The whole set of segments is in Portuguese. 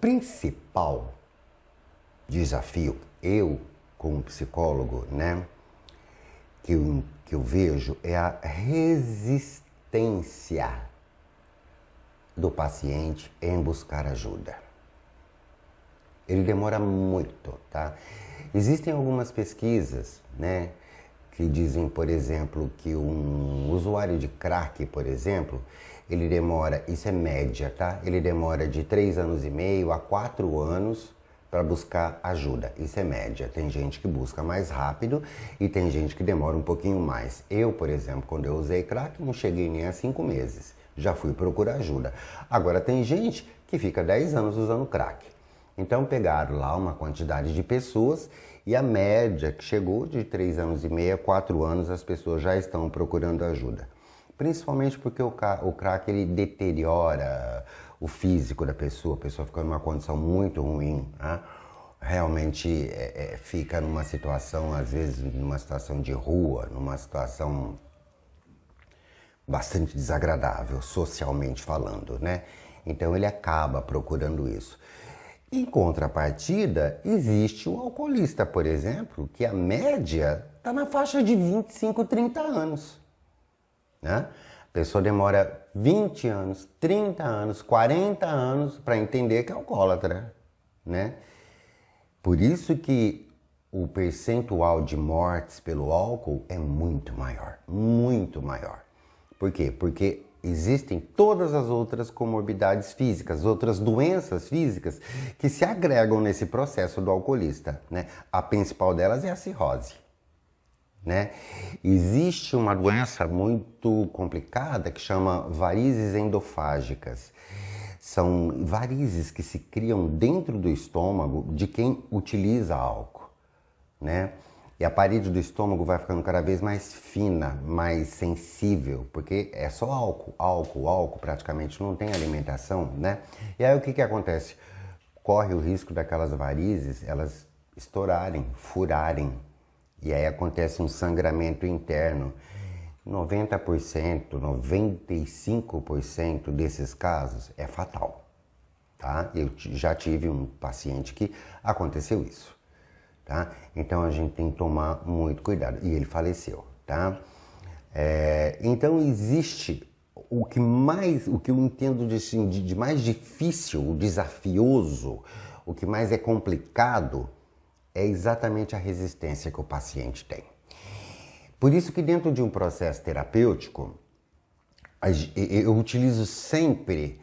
principal desafio, eu como psicólogo, né, que eu vejo é a resistência do paciente em buscar ajuda. Ele demora muito, tá? Existem algumas pesquisas, né, que dizem, por exemplo, que um usuário de crack, por exemplo, ele demora, isso é média, tá? Ele demora de 3 anos e meio a 4 anos para buscar ajuda. Isso é média. Tem gente que busca mais rápido e tem gente que demora um pouquinho mais. Eu, por exemplo, quando eu usei crack, não cheguei nem a 5 meses. Já fui procurar ajuda. Agora, tem gente que fica 10 anos usando crack. Então, pegaram lá uma quantidade de pessoas e a média que chegou de 3 anos e meio a 4 anos, as pessoas já estão procurando ajuda. Principalmente porque o crack ele deteriora o físico da pessoa, a pessoa fica numa condição muito ruim, né? Realmente fica numa situação, às vezes, numa situação de rua, numa situação bastante desagradável, socialmente falando, né? Então ele acaba procurando isso. Em contrapartida, existe o alcoolista, por exemplo, que a média está na faixa de 25, 30 anos. Né? A pessoa demora 20 anos, 30 anos, 40 anos para entender que é alcoólatra, né? Por isso que o percentual de mortes pelo álcool é muito maior, muito maior. Por quê? Porque existem todas as outras comorbidades físicas, outras doenças físicas que se agregam nesse processo do alcoolista, né? A principal delas é a cirrose. Né? Existe uma doença muito complicada que chama varizes endofágicas. São varizes que se criam dentro do estômago de quem utiliza álcool, né? E a parede do estômago vai ficando cada vez mais fina, mais sensível, porque é só álcool, álcool, álcool, praticamente não tem alimentação, né? E aí o que acontece? Corre o risco daquelas varizes, elas estourarem, furarem. E aí acontece um sangramento interno. 90%, 95% desses casos é fatal, tá? Eu já tive um paciente que aconteceu isso, tá? Então a gente tem que tomar muito cuidado. E ele faleceu, tá? Então existe o que eu entendo de mais difícil, o desafioso, o que mais é complicado, é exatamente a resistência que o paciente tem. Por isso que dentro de um processo terapêutico, eu utilizo sempre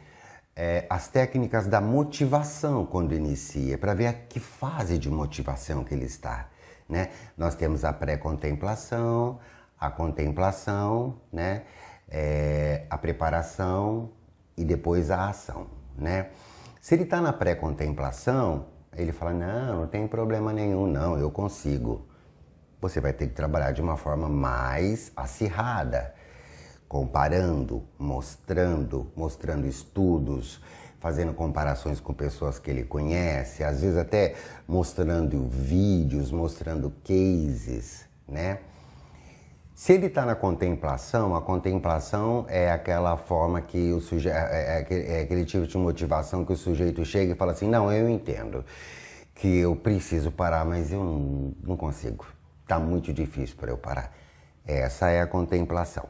as técnicas da motivação quando inicia, para ver a que fase de motivação que ele está, né? Nós temos a pré-contemplação, a contemplação, né? A preparação e depois a ação, né? Se ele está na pré-contemplação, ele fala, não tem problema nenhum, não, eu consigo. Você vai ter que trabalhar de uma forma mais acirrada, comparando, mostrando estudos, fazendo comparações com pessoas que ele conhece, às vezes até mostrando vídeos, mostrando cases, né? Se ele está na contemplação, a contemplação é aquela forma que o sujeito, é aquele tipo de motivação que o sujeito chega e fala assim, não, eu entendo que eu preciso parar, mas eu não consigo. Está muito difícil para eu parar. Essa é a contemplação,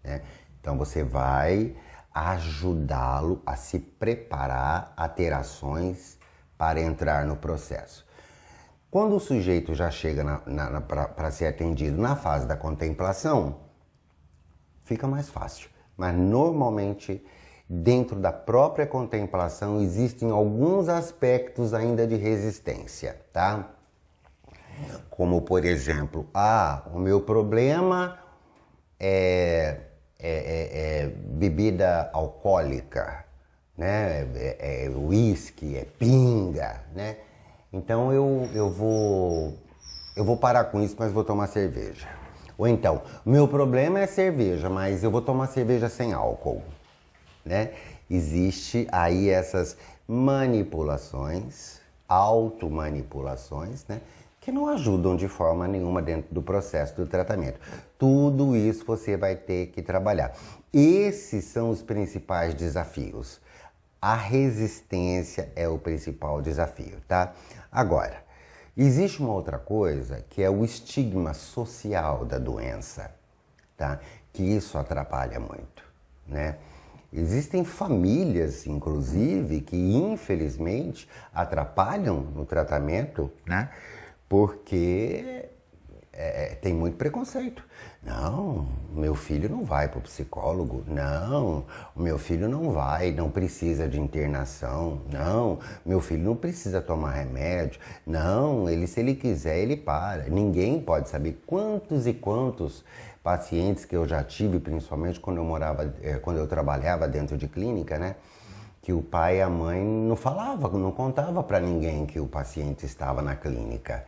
né? Então você vai ajudá-lo a se preparar a ter ações para entrar no processo. Quando o sujeito já chega para ser atendido na fase da contemplação, fica mais fácil. Mas normalmente, dentro da própria contemplação, existem alguns aspectos ainda de resistência, tá? Como, por exemplo, o meu problema é bebida alcoólica, né? É uísque, é pinga, né? Então eu vou parar com isso, mas vou tomar cerveja. Ou então, meu problema é cerveja, mas eu vou tomar cerveja sem álcool, né? Existe aí essas manipulações, automanipulações, né? Que não ajudam de forma nenhuma dentro do processo do tratamento. Tudo isso você vai ter que trabalhar. Esses são os principais desafios. A resistência é o principal desafio, tá? Agora, existe uma outra coisa que é o estigma social da doença, tá? Que isso atrapalha muito, né? Existem famílias, inclusive, que infelizmente atrapalham no tratamento, né? Porque tem muito preconceito. Não, meu filho não vai para o psicólogo. Não, o meu filho não vai, não precisa de internação. Não, meu filho não precisa tomar remédio. Não, se ele quiser, ele para. Ninguém pode saber quantos e quantos pacientes que eu já tive, principalmente quando eu trabalhava dentro de clínica, né? Que o pai e a mãe não falavam, não contava para ninguém que o paciente estava na clínica.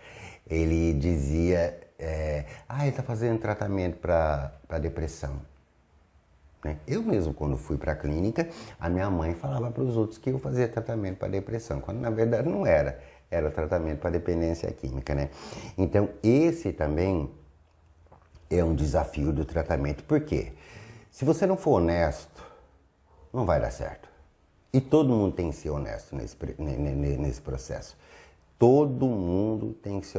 Ele dizia, ele está fazendo tratamento para depressão. Né? Eu mesmo, quando fui para a clínica, a minha mãe falava para os outros que eu fazia tratamento para depressão, quando na verdade não era. Era tratamento para dependência química, né? Então, esse também é um desafio do tratamento. Por quê? Se você não for honesto, não vai dar certo. E todo mundo tem que ser honesto nesse processo. Todo mundo tem que ser honesto.